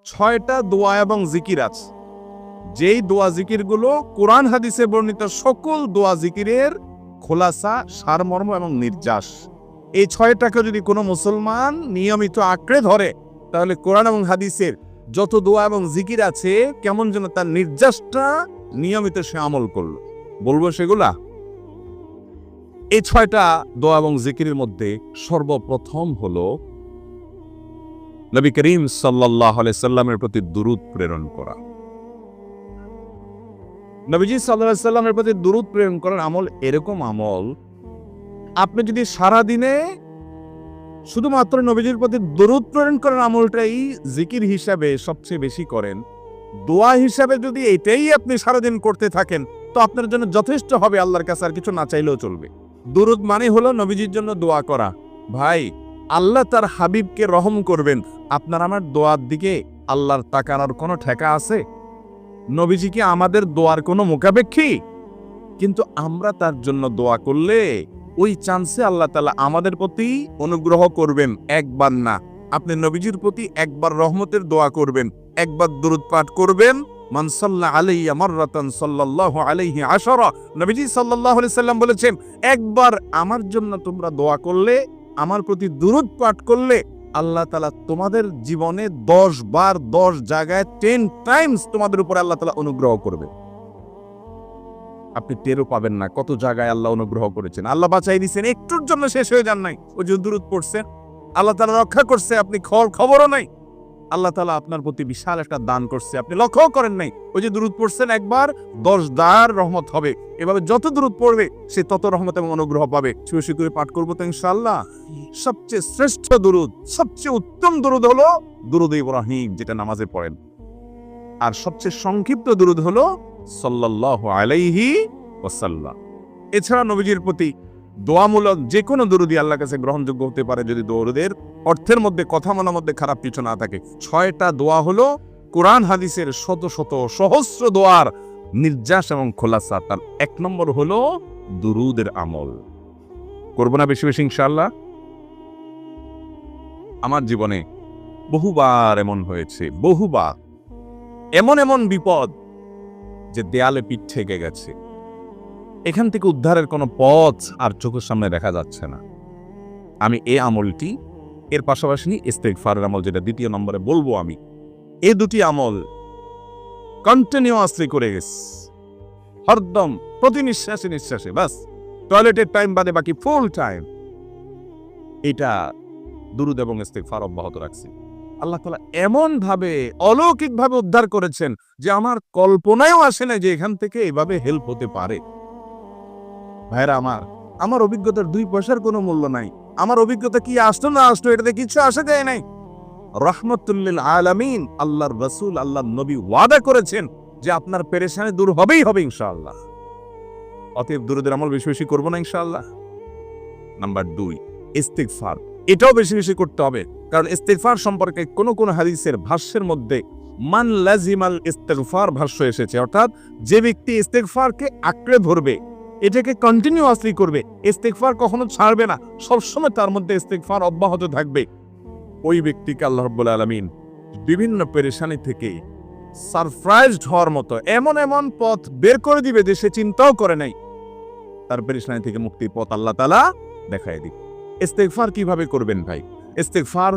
6টা দোয়া এবং জিকির আছে, যেই দোয়া জিকিরগুলো কোরআন হাদিসে বর্ণিত সকল দোয়া জিকিরের খোলাসা, সারমর্ম এবং নির্যাস। এই 6টাকে যদি কোনো মুসলমান নিয়মিত আঁকড়ে ধরে, তাহলে কোরআন এবং হাদিসের যত দোয়া এবং জিকির আছে কেমন যেন তার নির্যাসটা নিয়মিত সে আমল করলো। বলবো সেগুলা। এই 6টা দোয়া এবং জিকিরের মধ্যে সর্বপ্রথম হলো নবী করিম সাল্লাল্লাহু আলাইহি সাল্লামের প্রতি দুরূদ প্রেরণ করা। নবীজি সাল্লাল্লাহু আলাইহি সাল্লামের প্রতি দুরূদ প্রেরণ করার আমল এরকম আমল, আপনি যদি সারা দিনে শুধুমাত্র নবীজির প্রতি দুরূদ প্রেরণ করার আমলটাই জিকির হিসাবে সবচেয়ে বেশি করেন, দোয়া হিসাবে যদি এটাই আপনি সারাদিন করতে থাকেন, তো আপনার জন্য যথেষ্ট হবে, আল্লাহর কাছে আর কিছু না চাইলেও চলবে। দুরূদ মানে হলো নবীজির জন্য দোয়া করা। ভাই, আল্লাহ তার হাবিবকে রহম করবেন, আপনার আমার দোয়ার দিকে আল্লাহর তাকানোর কোনো ঠেকা আছে? নবীজি কি আমাদের দোয়ার কোনো মুখাপেক্ষী? কিন্তু আমরা তার জন্য দোয়া করলে ওই চান্সে আল্লাহ তাআলা আমাদের প্রতি অনুগ্রহ করবেন। একবার না, আপনি নবীজির প্রতি একবার রহমতের দোয়া করবেন, একবার দুরূদ পাঠ করবেন। মান সাল্লা আলাইয়া মাররাতান সাল্লাল্লাহু আলাইহি আশারা। নবীজি সাল্লাল্লাহু আলাইহি সাল্লাম বলেছেন, একবার আমার জন্য তোমরা দোয়া করলে, আমার প্রতি দুরূদ পাঠ করলে, আল্লাহ তাআলা তোমাদের জীবনে 10 বার 10 জায়গায় 10 টাইমস তোমাদের উপরে আল্লাহ তাআলা অনুগ্রহ করবে। আপনি টেরও পাবেন না কত জায়গায় আল্লাহ অনুগ্রহ করেছেন। আল্লাহ বাঁচাই দিয়েছেন, একটুর জন্য শেষ হয়ে যান নাই। ওই যে দুরূদ পড়ছেন, আল্লাহ তাআলা রক্ষা করছে, আপনি খবরও নাই। আল্লাহ তাআলা আপনার প্রতি বিশাল একটা দান করছে, আপনি লক্ষ্যও করেন নাই। ওই যে দুরূদ পড়ছেন একবার, 10 বার রহমত হবে। এভাবে যত দুরূদ পড়বে সে তত রহমত এবং অনুগ্রহ পাবে। বেশি করে পাঠ করবো তো ইনশাআল্লাহ। সবচেয়ে শ্রেষ্ঠ দুরূদ, সবচেয়ে উত্তম দুরূদ হলো দুরূদ ইব্রাহিম, যেটা নামাজে পড়েন। আর সবচেয়ে সংক্ষিপ্ত দুরূদ হলো সাল্লাল্লাহু আলাইহি ওয়াসাল্লাম। এছাড়া নবীজির প্রতি দোয়ামূলক যে কোনো দুরূদই আল্লাহর কাছে গ্রহণযোগ্য হতে পারে, যদি দরুদের অর্থের মধ্যে, কথা মনের মধ্যে খারাপ কিছু না থাকে। 6টা দোয়া হলো কোরআন হাদিসের শত শত সহস্র দোয়ার নির্যাস এবং খোলাসা। তার 1 নম্বর হলো দুরূদের আমল। করব না বেশি বেশি ইনশাআল্লাহ। আমার জীবনে বহুবার এমন হয়েছে, বহুবার এমন বিপদ যে দেয়ালে পিঠ ঠেকে গেছে, এখান থেকে উদ্ধারের কোনো পথ আর চোখের সামনে দেখা যাচ্ছে না। আমি এই আমলটি, এর পাশাপাশি ইস্তেগফারের আমল, যেটা 2 নম্বরে বলবো আমি, এই 2টি আমল কন্টিনিউয়াসলি করে গেছি, হরদম প্রতি নিঃশ্বাসে নিঃশ্বাসে, বাস টয়লেটের টাইম বাদে বাকি ফুল টাইম এটা দুরূদ এবং ইস্তেগফার অব্যাহত রাখছি। আল্লাহ তাআলা এমন ভাবে অলৌকিক ভাবে উদ্ধার করেছেন যে আমার কল্পনায়ও আসে না যে এখান থেকে এভাবে হেল্প হতে পারে। ভাইরা আমার অভিজ্ঞতার 2 পয়সার কোনো মূল্য নাই। আমার অভিজ্ঞতা কি আসতো না আসতো, এটাতে কিছু আসা যায় নাই। রাহমাতুল লিল আলামিন আল্লাহর রাসূল, আল্লাহর নবী ওয়াদা করেছেন যে আপনার পেরেশানি দূর হবেই হবে ইনশাআল্লাহ। অতএব দুরূদের আমল বেশি বেশি করব না ইনশাআল্লাহ। নাম্বার 2, ইস্তেগফার। এটাও বেশি বেশি করতে হবে, কারণ ইস্তেগফার সম্পর্কে কোন হাদিসের ভাষ্যের মধ্যে মান লাজিমাল ইস্তেগফার ভাষ্য এসেছে, অর্থাৎ যে ব্যক্তি ইস্তেগফারকে আঁকড়ে ধরবে, এটাকে কন্টিনিউয়াসলি করবে, ইস্তেগফার কখনো ছাড়বে না, সবসময় তার মধ্যে ইস্তেগফার অব্যাহত থাকবে, ওই ব্যক্তিকে আল্লাহ রাব্বুল আলামিন বিভিন্ন পেরেশানি থেকে সারপ্রাইজড হওয়ার মতো এমন পথ বের করে দিবে যে সে চিন্তাও করে নাই। তার পেরেশানি থেকে মুক্তির পথ আল্লাহ তাআলা দেখায় দিবে। ইস্তেগফার কিভাবে করবেন ভাই? ইস্তেগফার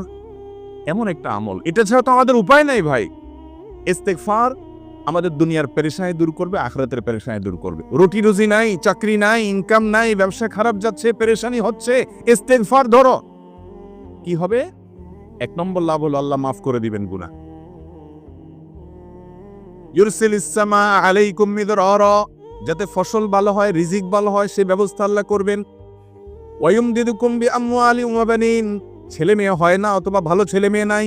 এমন একটা আমল, এটা ছাড়া তো আমাদের উপায় নাই ভাই। ইস্তেগফার আমাদের দুনিয়ার পেরেশানি দূর করবে, আখিরাতের পেরেশানি দূর করবে। রুটি রুজি নাই, চাকরি নাই, ইনকাম নাই, ব্যবসা খারাপ যাচ্ছে, পেরেশানি হচ্ছে, ইস্তেগফার ধরো, কি হবে? 1 নম্বর লাভ হলো আল্লাহ মাফ করে দিবেন গুনাহ। ইউরসিলিস সামা আলাইকুম মিদরারা, যাতে ফসল ভালো হয়, রিজিক ভালো হয়, সে ব্যবস্থা আল্লাহ করবেন। ওয়ায়ুমদিদুকুম বিআমওয়ালিন ওয়া বানিন, ছেলে মেয়ে হয় না অথবা ভালো ছেলে মেয়ে নাই,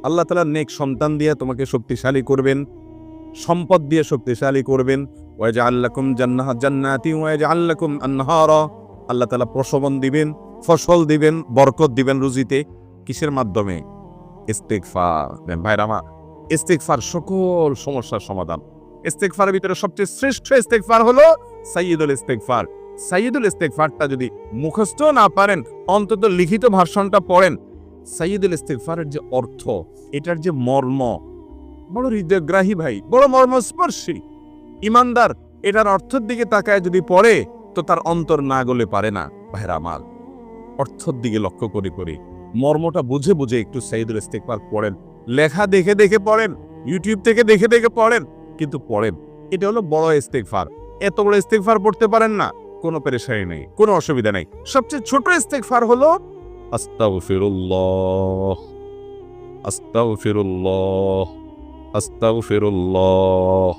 আল্লাহ তাআলা নেক সন্তান দিয়ে তোমাকে শক্তিশালী করবেন, সম্পদ দিয়ে শক্তিশালী করবেন। ওয়াজআল লাকুম জান্নাতি ওয়াজআল লাকুম আনহারা, আল্লাহ তাআলা প্রসবন দিবেন, ফসল দিবেন, বরকত দিবেন রুজিতে। কিসের মাধ্যমে? ইস্তেগফার। ভাইরা আমার, ইস্তেগফার সকল সমস্যার সমাধান। ইস্তেগফারের ভিতরে সবচেয়ে শ্রেষ্ঠ ইস্তেগফার হলো সাইয়্যিদুল ইস্তেগফার। সাইয়্যিদুল ইস্তেগফারটা যদি মুখস্থ না পারেন, অন্তত লিখিত ভার্সনটা পড়েন, সাইয়্যিদুল ইস্তিগফারের যে অর্থ, এটার যে মর্ম বড় হৃদয়গ্রাহী ভাই, বড় মর্মস্পর্শী। ইমানদার এটার অর্থের দিকে তাকায় যদি পড়ে তো তার অন্তর না গলে পারে না। ভাইরা আমার, অর্থের দিকে লক্ষ্য করে মর্মটা বুঝে বুঝে একটু সাইয়্যিদুল ইস্তিগফার পড়েন। লেখা দেখে দেখে পড়েন, ইউটিউব থেকে দেখে দেখে পড়েন, কিন্তু পড়েন। এটা হলো বড় ইস্তিগফার। এত বড় ইস্তিগফার পড়তে পারেন না, কোনো পেরেশানি নেই, কোনো অসুবিধা নেই। সবচেয়ে ছোট ইস্তিগফার হলো আস্তাগফিরুল্লাহ, আস্তাগফিরুল্লাহ, আস্তাগফিরুল্লাহ।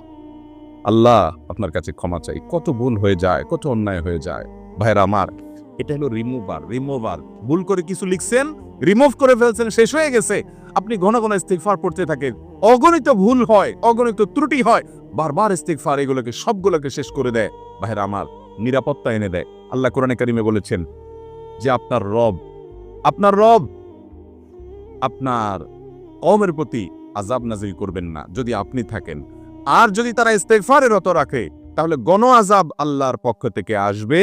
আল্লাহ আপনার কাছে ক্ষমা চাই, কত ভুল হয়ে যায়, কত অন্যায় হয়ে যায়। ভাইরা আমার, এটা হলো রিমুভার। ভুল করে কিছু লিখছেন, রিমুভ করে ফেলছেন, শেষ হয়ে গেছে। আপনি ঘন ঘন ইস্তিগফার পড়তে থাকেন, অগণিত ভুল হয়, অগণিত ত্রুটি হয়, বারবার ইস্তিগফার এগুলোকে সবগুলোকে শেষ করে দেয়। ভাইরা আমার, নিরাপত্তা এনে দেয়। আল্লাহ কোরআনে কারিমে বলেছেন যে আপনার রব আপনার কওমের প্রতি আযাব নাযিল করবেন না যদি আপনি থাকেন। আর যদি তারা ইস্তিগফারে রত রাখে তাহলে গণ আযাব আল্লাহর পক্ষ থেকে আসবে।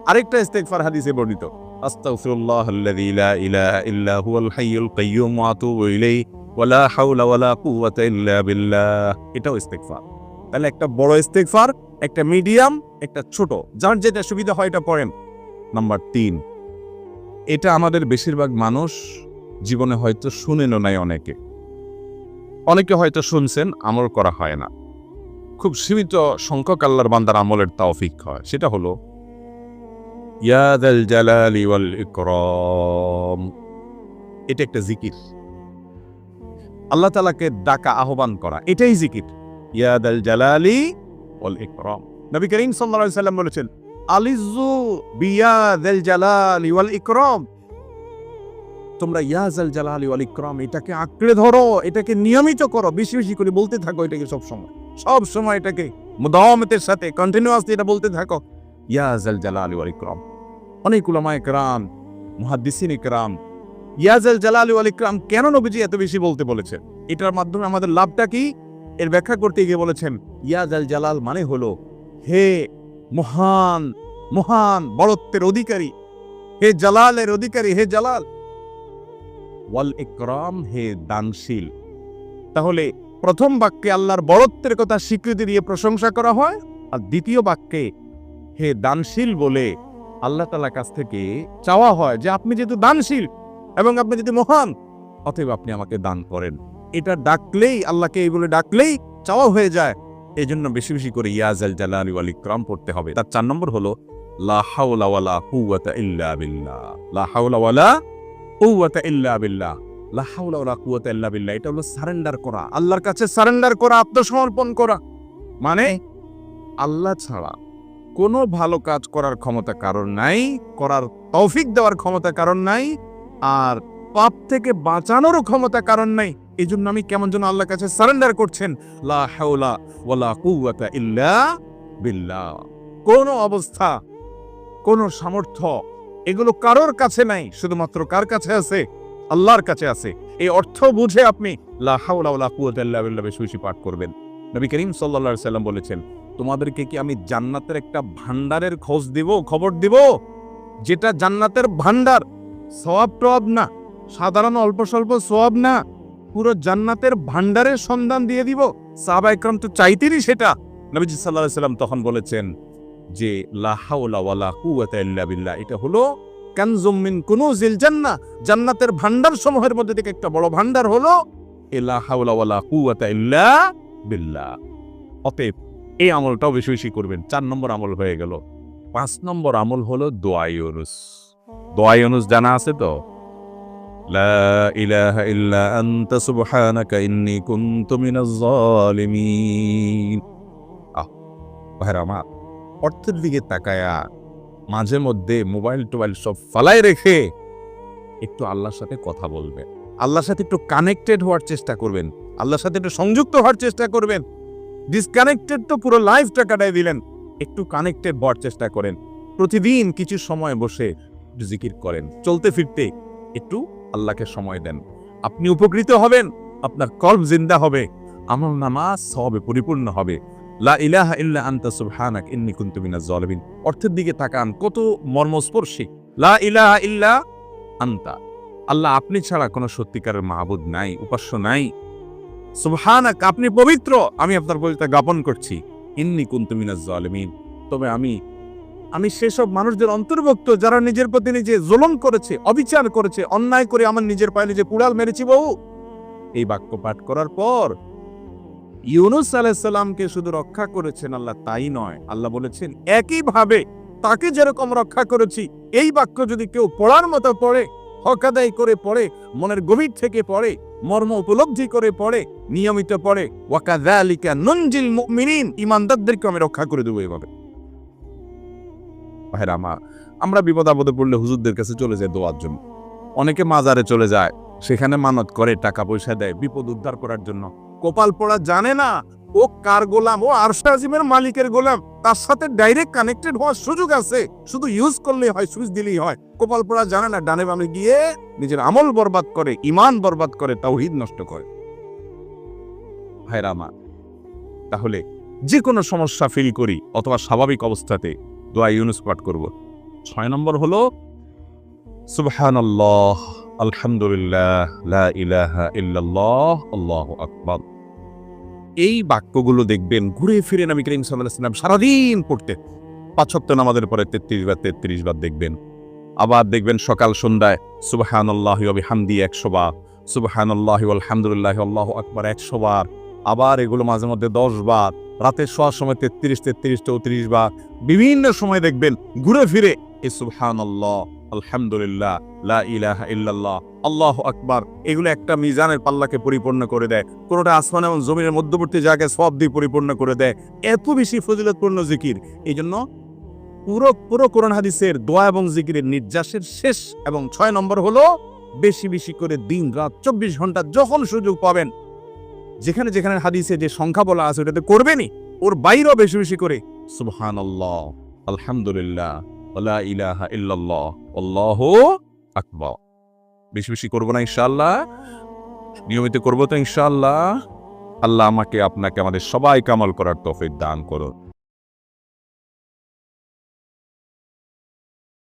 আরেকটা ইস্তিগফার হাদিসে বর্ণিত, আস্তাগফিরুল্লাহাল্লাযী লা ইলাহা ইল্লা হুয়াল হাইয়ুল কাইয়্যুম ওয়া আতুবু ইলাইহি ওয়া লা হাওলা ওয়া লা কুওয়াতা ইল্লা বিল্লাহ। এটাও ইস্তিগফার। তাহলে একটা বড় ইস্তিগফার, একটা মিডিয়াম, একটা ছোট, যার যেটা সুবিধা হয় এটা পড়েন। নাম্বার 3, এটা আমাদের বেশিরভাগ মানুষ জীবনে হয়তো শুনেনও নাই, অনেকে হয়তো শুনছেন, আমল করা হয় না। খুব সীমিত সংখ্যক আল্লাহর বান্দার আমলের তৌফিক হয়। সেটা হলো ইয়া যাল জালালি ওয়াল ইকরাম। এটা একটা জিকির, আল্লাহ তাআলাকে ডাকা, আহ্বান করা, এটাই জিকির। ইয়া যাল জালালি ওয়াল ইকরাম। নবী করিম সাল্লাল্লাহু আলাইহি সাল্লাম বলেছেন, আলিযু বিয়া যাল জালালি ওয়াল ইকরাম। তোমরা ইয়া যাল জালালি ওয়াল ইকরাম এটাকে আঁকড়ে ধরো, এটাকে নিয়মিত করো, বেশি বেশি করে বলতে থাকো এটাকে সব সময় এটাকে মুদাওয়ামাতের সাথে কন্টিনিউয়াসলি এটা বলতে থাকো, ইয়া যাল জালালি ওয়াল ইকরাম। অনেক উলামায়ে কেরাম, মুহাদ্দিসিনে কেরাম ইয়া যাল জালালি ওয়াল ইকরাম কেন নবীজি এত বেশি বলতে বলেছেন, এটার মাধ্যমে আমাদের লাভটা কি, এর ব্যাখ্যা করতে গিয়ে বলেছেন ইয়া যাল জালাল মানে হলো হে মহান মহান বড়ত্বের অধিকারী, হে জালালের অধিকারী, হে জালাল। ওয়াল ইকরাম, হে দানশীল। তাহলে প্রথম বাক্যে আল্লাহর বড়ত্বের কথা স্বীকৃতি দিয়ে প্রশংসা করা হয়, আর দ্বিতীয় বাক্যে হে দানশীল বলে আল্লাহ তাআলার কাছ থেকে চাওয়া হয় যে আপনি যেহেতু দানশীল এবং আপনি যদি মহান, অতএব আপনি আমাকে দান করেন। এটা ডাকলেই, আল্লাহকে এই বলে ডাকলেই চাওয়া হয়ে যায়। এই জন্য বেশি বেশি করে ইয়া যাল জালালি ওয়াল ইকরাম পড়তে হবে। তার 4 নম্বর হলো লা হাওলা ওয়ালা কুওয়াতা ইল্লা বিল্লাহ। লা হাওলা ওয়ালা কুওয়াতা ইল্লা বিল্লাহ। লা হাওলা ওয়ালা কুওয়াতা ইল্লা বিল্লাহ, এটা হলো সারেন্ডার করা, আল্লাহর কাছে সারেন্ডার করা, আত্মসমর্পণ করা। মানে আল্লাহ ছাড়া কোনো ভালো কাজ করার ক্ষমতা কারণ নাই, করার তৌফিক দেওয়ার ক্ষমতা কারণ নাই, আর পাপ থেকে বাঁচানোরও ক্ষমতা কারণ নাই। এই জন্য আমি কেমন যেন আল্লাহর কাছে সারেন্ডার করছেন, লা হাওলা ওয়ালা কুওয়াতা ইল্লা বিল্লাহ। কোন অবস্থা, কোন সামর্থ্য, এগুলো কারোর কাছে নাই, শুধুমাত্র কার কাছে আছে? আল্লাহর কাছে আছে। এই অর্থ বুঝে আপনি লা হাওলা ওয়ালা কুওয়াতা ইল্লা বিল্লাহ বেশি বেশি পাঠ করবেন। নবী করিম সাল্লাল্লাহু আলাইহি সাল্লাম বলেছেন, তোমাদেরকে কি আমি জান্নাতের একটা ভান্ডারের খবর দিব, যেটা জান্নাতের ভান্ডার, সওয়াব টওয়াব না, সাধারণ অল্প স্বল্প সওয়াব না, পুরো জান্নাতের ভান্ডারের সন্ধান দিয়ে দিব। সাহাবায়ে কেরাম তো চাইতেনই সেটা। নবীজি সাল্লাল্লাহু আলাইহি সাল্লাম তখন বলেছেন যে লা হাওলা ওয়ালা কুওয়াতা ইল্লা বিল্লাহ, এটা হলো কানজুম মিন কুনুজিল জান্নাহ, জান্নাতের ভান্ডার সমূহের মধ্যে থেকে একটা বড় ভান্ডার হলো লা হাওলা ওয়ালা কুওয়াতা ইল্লা বিল্লাহ। অতএব এই আমলটাও বেশি বেশি করবেন। 4 নম্বর আমল হয়ে গেল। 5 নম্বর আমল হলো দোয়া ইউনুস। দোয়া ইউনুস জানা আছে তো? লা ইলাহা ইল্লা আনতা সুবহানাকা ইন্নী কুনতু মিনাজ জালিমিন। ভাইরা আমার, অর্থের দিকে তাকায়া মাঝে মধ্যে মোবাইল টোবাইল সব ফালাই রেখে একটু আল্লাহর সাথে কথা বলবেন, আল্লাহর সাথে একটু কানেক্টেড হওয়ার চেষ্টা করবেন, আল্লাহর সাথে একটু সংযুক্ত হওয়ার চেষ্টা করবেন। ডিসকানেক্টেড তো পুরো লাইফটা কাটাই দিলেন, একটু কানেক্টেড হওয়ার চেষ্টা করেন। প্রতিদিন কিছু সময় বসে একটু জিকির করেন, চলতে ফিরতে একটু আল্লাহকে সময় দেন। আপনি উপকৃত হবেন, আপনার কলব জিন্দা হবে, আমল নামা সওয়াবে পরিপূর্ণ হবে। লা ইলাহা ইল্লা আনতা সুবহানাক ইন্নী কুনতু মিনাজ জালিমিন। অর্থের দিকে তাকান, কত মর্মস্পর্শী। লা ইলাহা ইল্লা আনতা, আল্লাহ আপনি ছাড়া কোনো সত্যিকারের মাহবুদ নাই, উপাস্য নাই। সুবহানাক, আপনি পবিত্র, আমি আপনার পবিত্রতা জ্ঞাপন করছি। ইন্নী কুনতু মিনাজ জালিমিন, তবে আমি সেসব মানুষদের অন্তর্ভুক্ত যারা নিজের প্রতি নিজে জুলুম করেছে, অবিচার করেছে, অন্যায় করে আমার নিজের পায়ে নিজে কুড়াল মেরেছি বহু। এই বাক্য পাঠ করার পর ইউনূস আলাইহিস সালামকে শুধু রক্ষা করেছেন আল্লাহ, তাই নয়, আল্লাহ বলেছেন একইভাবে তাকে যেরকম রক্ষা করেছি, এই বাক্য যদি কেউ পড়ার মতো পড়ে, হক আদায় করে পড়ে, মনের গভীর থেকে পড়ে, মর্ম উপলব্ধি করে পড়ে, নিয়মিত পড়ে, ওয়াকাযালিকা নুনজিল মুমিনিন, ঈমানদারদেরকে আমি রক্ষা করে দেবো এভাবে। ভাইরা আমার, আমরা বিপদ আপদে পড়লে হুজুরদের কাছে চলে যায় দোয়ার জন্য। অনেকে মাজারে চলে যায়, সেখানে মানত করে, টাকা পয়সা দেয় বিপদ উদ্ধার করার জন্য। কপাল পড়া জানে না ও কার গোলাম, ও আরশে আজিমের মালিকের গোলাম, তার সাথে ডাইরেক্ট কানেক্টেড হওয়ার সুযোগ আছে, শুধু ইউজ করলেই হয়, সুইচ দিলেই হয়। কপাল পড়া জানে না, ডানে বামে গিয়ে নিজের আমল বরবাদ করে, ঈমান বরবাদ করে, তাওহীদ নষ্ট করে। ভাইরা আমার, তাহলে যে কোনো সমস্যা ফিল করি অথবা স্বাভাবিক অবস্থাতে দোয়া ইউনূস পাঠ করব। 6 নম্বর হলো সুবহানাল্লাহ, আলহামদুলিল্লাহ, লা ইলাহা ইল্লাল্লাহ, আল্লাহু আকবার। এই বাক্যগুলো দেখবেন ঘুরে ফিরে নবী করিম সাল্লাল্লাহু আলাইহি ওয়াসাল্লাম সারাদিন পড়তে। 5 ওয়াক্ত নামাজের পরে 33 বার দেখবেন। আবার দেখবেন সকাল সন্ধ্যায় সুবহানাল্লাহি ওয়া বিহামদিহি 100 বার, সুবহানাল্লাহি ওয়াল হামদুলিল্লাহি আল্লাহু আকবার 100 বার। আবার এগুলো মাঝে মধ্যে 10 বার, রাতে শোয়ার সময় 33, 34 বার। বিভিন্ন সময় দেখবেন ঘুরে ফিরে এই সুবহানাল্লাহ, আলহামদুলিল্লাহ, লা ইলাহা ইল্লাল্লাহ, আল্লাহু আকবার, এগুলো একটা মিজানের পাল্লাকে পরিপূর্ণ করে দেয়। কোনোটা আসমান এবং জমিনের মধ্যবর্তী জায়গায় সওয়াব দিয়ে পরিপূর্ণ করে দেয়। এত বেশি ফজিলতপূর্ণ জিকির। এই জন্য পুরো কোরআন হাদিসের দোয়া এবং জিকিরের নির্যাসের শেষ এবং 6 নম্বর হলো বেশি বেশি করে দিন রাত 24 ঘন্টা যখন সুযোগ পাবেন, যেখানে যেখানে হাদিসে যে সংখ্যা বলা আছে ওটাতে করবেনই, ওর বাইরেও বেশি বেশি করে সুবহানাল্লাহ, আলহামদুলিল্লাহ, লা ইলাহা ইল্লাল্লাহ, আল্লাহু আকবার। বেশি বেশি করবো না ইনশাআল্লাহ, নিয়মিত করবো তো ইনশাআল্লাহ। আল্লাহ আমাকে আপনাকে আমাদের সবাইকে আমল করার তৌফিক দান করুন।